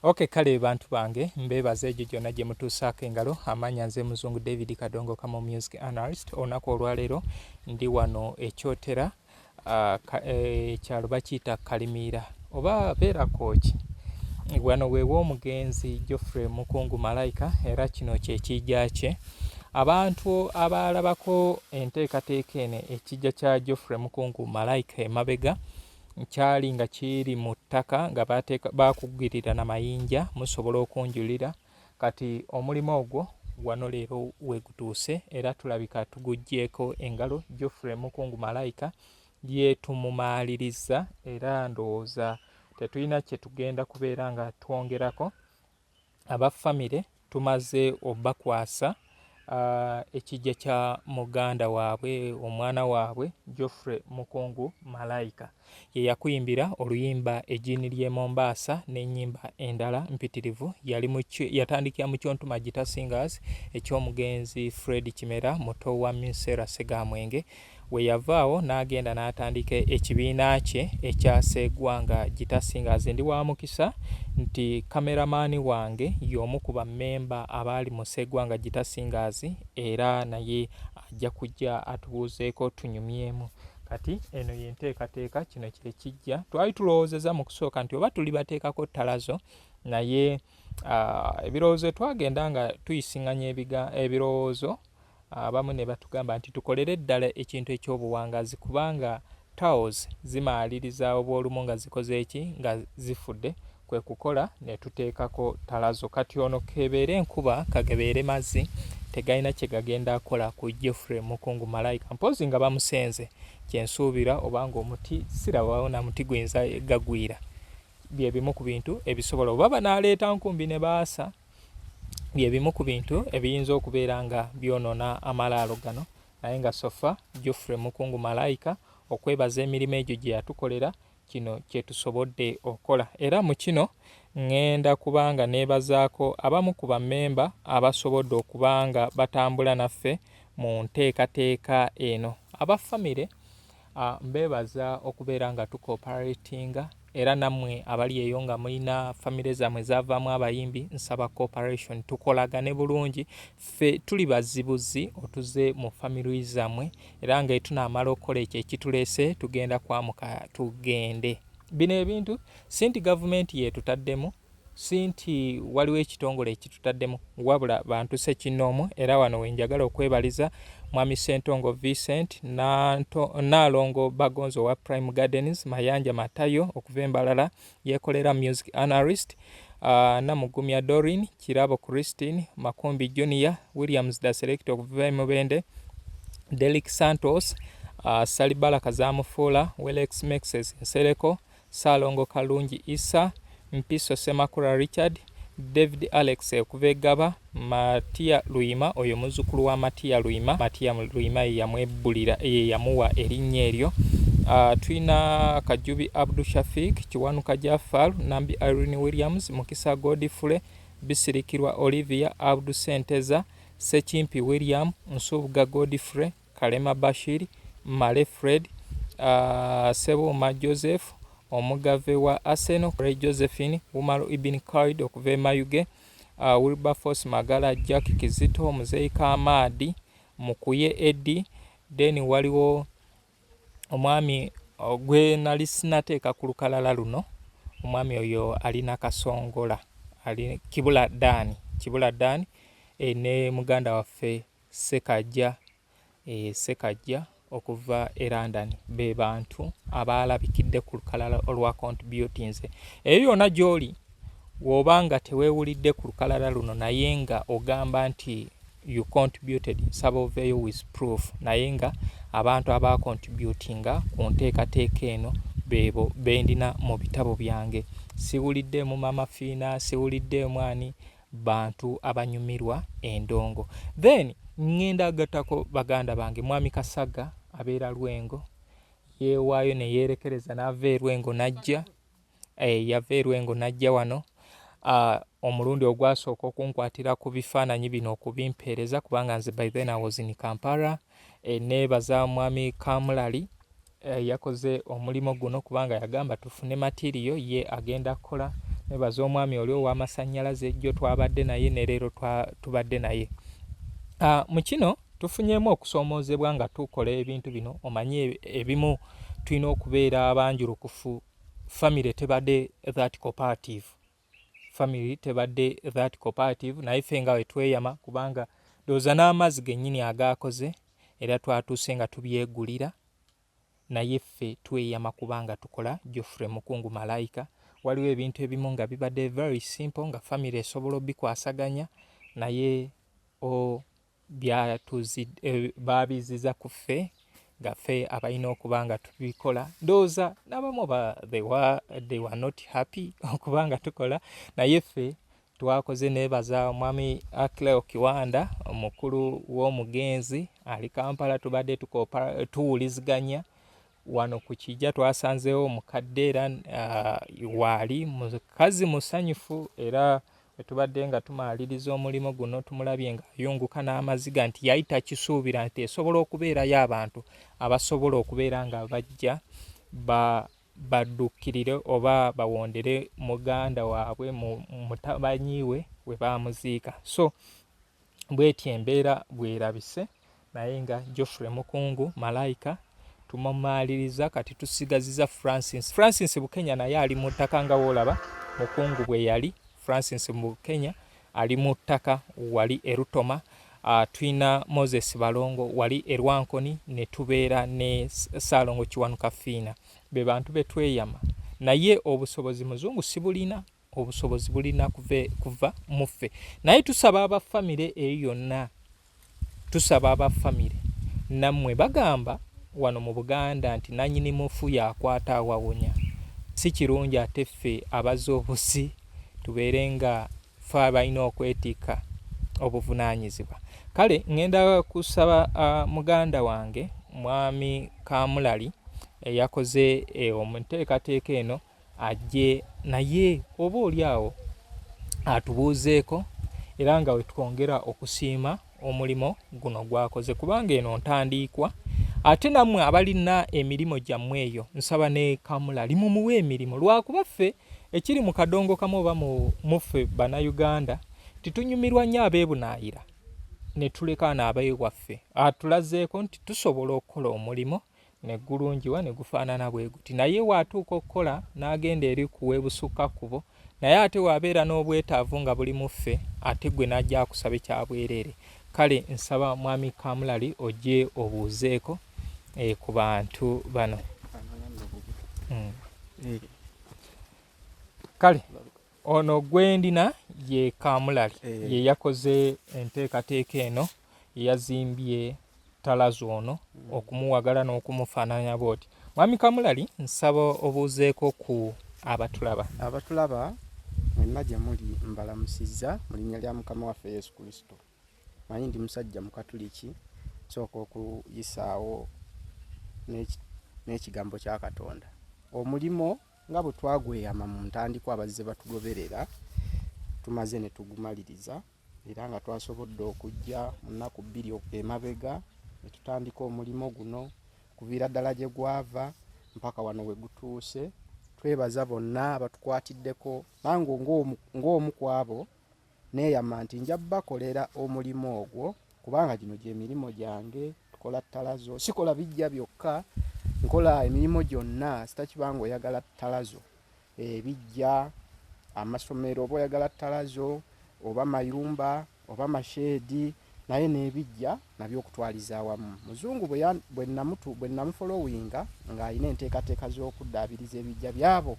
Okay, kale bantu bange mbebaza egyo gyonna gye mutuusaako engalo. Amanya nze muzungu David Kadongo kama music analyst. Olunaku olwaleero ndi wano ekyotera ekyalo bakiyita Kalimiira oba Beerakoki. Wano weewa omugenzi Geoffrey Mukungu Malayika era kino kyekijja kye. Abantu abalabako enteekateeka eno ekijja kya Geoffrey Mukungu Malayika emabega kyali nga kiri mu ttaka nga baakugirira na mayinja musobola okunjulira kati omulimu ogwo wano leero wegutuuse era tulabika tuguggyeko engalo. Geoffrey Mukungu Malayika yeetumumaaliriza era ndowooza tetulina kye tugenda kubeera nga twongerako. Abafamire tumaze obbakwasa ekijja kya muganda waabwe omwana waabwe Geoffrey Mukungu Malayika ye yakuyimbira oluyimba ejjiini ly'e Mombasa n'ennyimba endala mpitirivu. Yatandikira mu Kyontuma Guitar Singers eky'omugenzi Fred Kimera muto wa Minsera Segamwenge. We yavaawo n'agenda n'atandika ekibiina kye ekya Sseggwanga Guitar Singers. Ndi wa mukisa nti kameramaani wange y'omu ku bammemba abaali mu Sseggwanga Guitar Singers era naye ajja kujja atubuuzeeko tunyumyemu. Kati eno y'enteekateeka, kino kye kijja. Twali tulowoozeza mu kusooka nti oba tuli bateekako ttalazo naye ebirowoozo twagenda nga tuyisiŋŋanya ebirowoozo abamu ne batugamba nti tukolere ddala ekintu eky'obuwangazi kubanga towels zimaaliriza obw'olumu nga zikoze eki nga zifudde, kwe kukola ne tuteekako ttalazo. Kati ono kebeere enkuba kagebeere mazzi tegalina kye gagenda akola ku Geoffrey Mukungu Malayika mpozi nga bamusenze kyensuubira obanga omuti sirabawo na muti gwinza gagwira. Bye bimu ku bintu ebisobola oba banaaleeta nkumbi ne baasa, bye bimu ku bintu ebiyinza okubeera nga byonoona amalaalo gano naye nga sofa Geoffrey Mukungu Malayika okwebaza emirimu egyo gye yatukolera kino kye tusobodde okola. Era mu kino ŋŋenda kubanga neebazaako abamu ku bammemba abasobodde okuba nga batambula naffe mu nteekateeka eno. Abafamire mbeebaza okubeera nga tukooperatinga era nammwe abali eyo nga mulina famire zammwe zaavaamu abayimbi nsaba cooperation tukolagane bulungi. Ffe tuli bazibuzi otuze mu famire zammwe era nga tunaamala okukola ekyo ekituleese tugenda kwamuka tugende. Bino ebintu si nti gavumenti yeetutaddemu, si nti waliwo ekitongole ekitutaddemu, wabula bantu ssekinnoomu era wano wenjagala okwebaliza Mwami Ssentongo Vincent, Nnaalongo Bagonzo wa Prime Gardens, Mayanja Matayo okuva Embalala yeekolera music analyst, Namugumya Doreen, Kirabo Christine, Makumbi Junior, Williams da Select okuva Mubende, Derek Santos, Salibala Kazamufuula, Welex Mexes Nsereko, Salongo Kalungi Isa, Mpiso Semakula Richard, David Alex okuva Egaba, Matia Luyima oyo muzzukulu wa Matia Luyima. Matia Luyima ye yamuwa erinnya eryo. Tulina Kajubi Abdul Shafiq, Kiwanuka Jafar, Nambi Irene Williams, Mukisa Godfrey, Bisirikirwa Olivia, Abdul Senteza, Sekimpi William, Nsubuga Godfrey, Kalema Bashir, Male Fred, Sebuma Joseph, omugave wa Arsenal Ray Josephine, Umaru Ibn Khalid okuva Mayuge, Wilberforce Magala, Jack Kizito, Muzeyi Kamadi, Mukuye Eddie. Then waliwo omwami gwe nali sinateeka ku lukalala luno, omwami oyo alina Kasongola, ali Kibula Dani ne muganda waffe Sekajja okuva e London. Be bantu abaalabikidde ku lukalala olwa contributinze. Eyo yonna gy'oli bw'oba nga teweewulidde ku lukalala luno naye nga ogamba nti you contributed, nsaba oveeyo with proof. Naye nga abantu abaakontributinga ku nteekateeka eno beebo bendina mu bitabo byange. Siwuliddeemu Mama Fiina, siwuliddeemu ani, bantu abanyumirwa endongo. Then ŋŋenda agattako baganda bange. Mwami Kasaga abeera Lwengo yeewaayo ne yeerekereza n'ava e Lwengo n'ajja, yava e Lwengo n'ajja wano omulundi ogwasooka okunkwatira ku bifaananyi bino okubimpeereza kubanga nze by then I was in Kampala. Neebaza Mwami Kamulali yakoze omulimu guno kubanga yagamba tufune material ye agenda kukola nebaza omwami oli ow'amasannyalaze jjo twabadde naye ne leero tubadde naye. Mu kino tufunyeemu okusoomoozebwa nga tukola ebintu bino. Omanye ebimu tulina okubeera abanjulukufu. Family tebadde that cooperative. Family tebadde that cooperative naye ffe nga we tweyama kubanga ndowooza n'amazzi gennyini agaakoze era twatuuse nga tubyegulira naye ffe tweyama kubanga tukola Geoffrey Mukungu Malayika. Waliwo ebintu ebimu nga bibadde very simple nga family esobola obikwasaganya naye baabiziza ku ffe nga ffe abalina okuba nga tubikola. Ndowooza n'abamu they were not happy okuba nga tukola naye ffe twakoze. Neebaza omwami Cleo Kiwanda omukulu w'omugenzi ali Kampala, tubadde tuwuliziganya wano ku Kijja. Twasanzeewo omukadde era waali mukazi musanyufu era tubadde nga tumaaliriza omulimu guno tumulabye nga ayunguka n'amaziga nti yali takisuubira nti esobola okubeerayo abantu abasobola okubeera nga bajja baddukirire oba bawondere muganda waabwe mutabanyi we baamuziika. So bw'etyo embeera bwerabise naye nga Geoffrey Mukungu Malayika tumamaaliriza kati tusigaziza Francis Bukenya naye ali mu ttaka nga woolaba Mukungu bwe yali. Francis Bukenya ali mu ttaka wali e Rutoma. Tulina Moses Balongo wali e Rwankoni ne tubeera ne Saalongo Kiwanuka Fiina. Be bantu be tweyama naye obusobozi muzungu si bulina, obusobozi bulina kuva mu ffe. Naye tusaba abafamire eyo yonna, tusaba abafamire nammwe bagamba wano mu Buganda nti nannyini mufu yakwata awawonya. Si kirungi ate ffe abazze obusi tubeere nga ffe abalina okwetiika obuvunaanyizibwa. Kale ŋŋenda kusaba muganda wange mwami Kamulali eyakoze omunteekateeka eno ajje naye oba oli awo atubuuzeeko era nga we twongera okusiima omulimo guno gwakoze kubanga eno ntandiikwa. Ate nammwe abalina emirimu gyammwe eyo nsaba ne Kamulali mumuwe emirimu lwakuba ffe ekiri mu kadongo kamu oba muffe bannayuganda titunyumirwa nnyo abeebunaayira ne tuleka n'abeewaffe atulazeeko nti tusobola okukola omulimu ne gulungiwa ne gufaanana bwe guti. Naye waatuuka okukola n'agenda eri kuweebusukka kubo naye ate waabeera n'obwetaavu nga buli mu ffe ate gwe n'ajja akusaba ekyabwereere. Kale nsaba mwami Kamulali ojje obuuzeeko ku bantu bano. Kale ono gwendina ye Kamulali ye yakoze enteekateeka eno yazimbye Talazo ono okumuwagala n'okumufaananya bw'oti. Mwami Kamulali nsaba obuuzeeko ku abatulaba mwenna gye muli mbalamusizza mu linnya lya Mukama waffe Yesu Kristo. Manyi ndi musajja Mukatuliki sooka okuyisaawo n'ekigambo kya Katonda. Omulimo nga bwe twagweyama mu ntandikwa abazze batugoberera tumaze ne tugumaliriza era nga twasobodde okujja mu nnaku 2 emabega ne tutandika omulimo guno kuviira ddala gye gwava mpaka wano we gutuuse. Twebaza bonna abatukwatiddeko nange ng'omu ku abo neeyama nti nja bakolera omulimo ogwo kubanga gino gy'emirimu gyange. Tukola Talazo, sikola bijja byokka, nkola emirimu gyonna. Sitakibanga oyagala Talazo bijja amasomero oba oyagala Talazo oba mayumba oba masheedi naye n'ebijja nabyo okutwaliza awamu. Muzungu bwe namufolowinga ng'alina enteekateeka z'okuddaabiriza ebijja byabo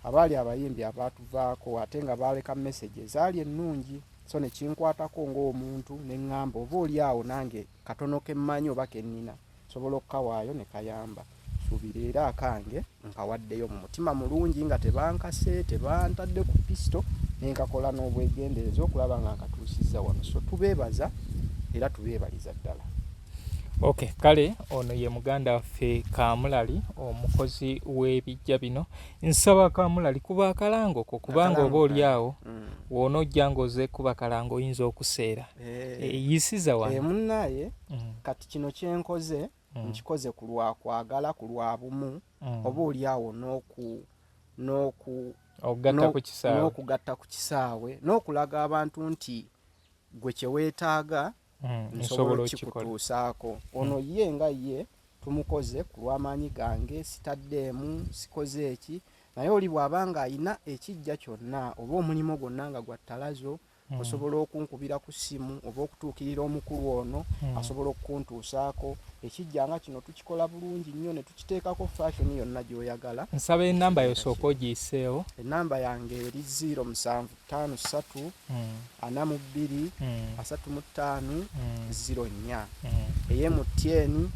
abaali abayimbi abaatuvaako ate nga baaleka message ezaali ennungi. So ne kinkwatako ng'omuntu ne ŋŋamba oba oli awo nange katono ke mmanyi oba ke nnina sobola okukawaayo ne kayamba. Suubira era akange nkawaddeyo mu mutima mulungi nga tebankase tebantadde ku pisito ne nkakola n'obwegendereza okulaba nga nkatuusizza wano. So tubeebaza era tubeebaliza ddala. Okay, kale ono ye muganda waffe Kamulali omukozi w'ebijja bino. Nsaba Kamulali kuba akalango ko kubanga oba oli awo w'onojja ng'oze kuba kalango oyinza okuseera yisiza wano munnaye kati kino kyenkoze nkikoze ku lwa kwagala ku lwa bumu oba oli awo Okugatta ku kisaawe. N'okugatta ku kisaawe n'okulaga abantu nti gwe kye weetaaga nsobola okikutuusaako. Ono ye nga ye tumukoze ku lw'amaanyi gange, sitaddeemu, sikoze eki, naye oli bw'aba nga ayina ekijja kyonna oba omulimo gwonna nga gwa ttalazo, osobola okunkubira ku ssimu oba okutuukirira omukulu ono asobola okukuntuusaako. Ekijja nga kino tukikola bulungi nnyo ne tukiteekako fashion yonna gy'oyagala. Nsaba ennamba yosooka ogiyiseewo. Ennamba yange eri 0753 42 35 04. Ey'MTN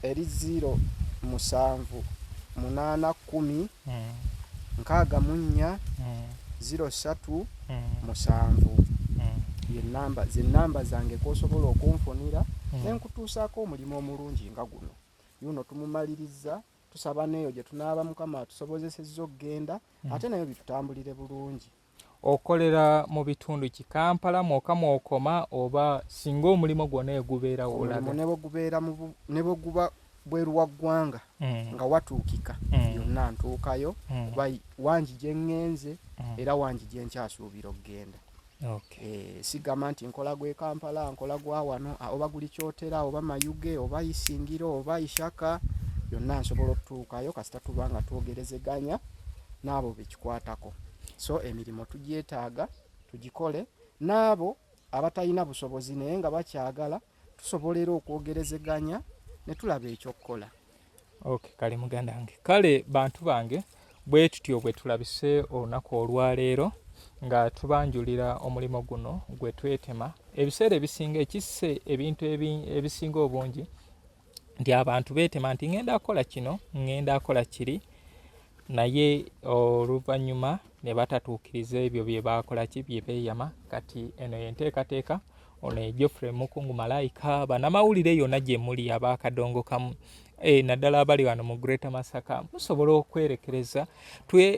eri 07 8 10 64 03 7. Ennamba zange k'osobola okunfunira nenkutuusaako omulimu omulungi nga guno. Yuno tumumaliriza, tusaba neeyo gye tunaaba Mukama atusobozesezza okgenda ate nayo bitutambulire bulungi. Okolera mu bitundu ki Kampala mwokka mwokoma oba singa omulimu gwonna egubeera wolaga? Ne bwe guba bweru wa ggwanga nga watuukika yonna ntuukayo kuba wangi gye ŋŋenze era wangi gye nkyasuubira okgenda. Sigamba nti nkola gwe Kampala, nkola gwa wano, oba guli Kyotera oba Mayuge oba Isingiro oba Ishaka, yonna nsobola okutuukayo kasita tuba nga twogerezeganya n'abo bekikwatako. So emirimu tugyetaaga tugikole, n'abo abatalina busobozi naye nga bakyagala tusobolera okwogerezeganya ne tulaba ekyokukola. Kale muganda wange, kale bantu bange, bwe tutyo bwe tulabise olunaku olwaleero nga tubanjulira omulimo guno gwe twetema. Ebiseera ebisinga ekisse ebintu ebisinga obungi nti abantu beetema nti ngenda akola kino, ngenda akola kiri, naye oluvannyuma ne batatuukiriza ebyo bye baakola bye beeyama. Kati eno yenteekateeka, ono ye Geoffrey Mukungu Malayika, bannamawulire yonna gye muli ab'akadongo kamu naddala abali wano mu Greater Masaka, musobola okwerekereza.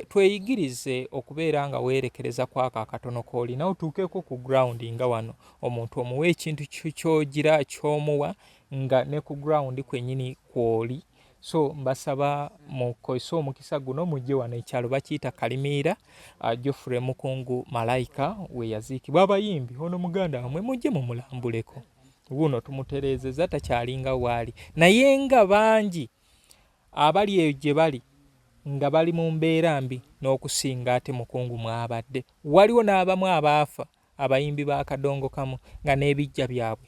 Tweyigirize okubeera nga weerekereza kwako akatono k'olina otuukeko ku ground nga wano. Omuntu omuwa ekintu ky'ogira ky'omuwa nga ne ku ground kwennyini kw'oli. So mbasaba mukozese omukisa guno mujje wano ekyalo bakiyita Kalimiira. Geoffrey Mukungu Malayika we yaziikibwa. Abayimbi ono muganda wamwe mujje mumulambuleko. Wuno tumutereezezza takyalinga waali, naye nga bangi abali eyo gye bali nga bali mu mbeera mbi n'okusinga ate Mukungu mwabadde. Waliwo n'abamu abaafa abayimbi b'akadongo kamu nga n'ebijja byabwe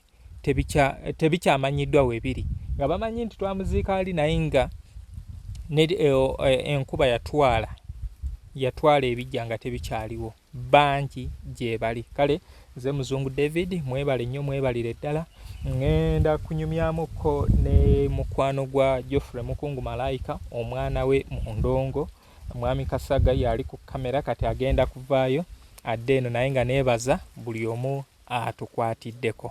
tebikyamanyiddwa we biri, nga bamanyi nti twamuziika ali naye nga enkuba yatwala ebijja nga tebikyaliwo. Bangi gye bali. Kale nze Muzungu David, mwebale nnyo, mwebalire ddala. Ngenda kunyumyamuko ne mukwano gwa Geoffrey Mukungu Malayika, omwana we mu ndongo. Mwami Kasaga yali ku kamera, kati agenda kuvaayo adde eno, naye nga neebaza buli omu atukwatiddeko.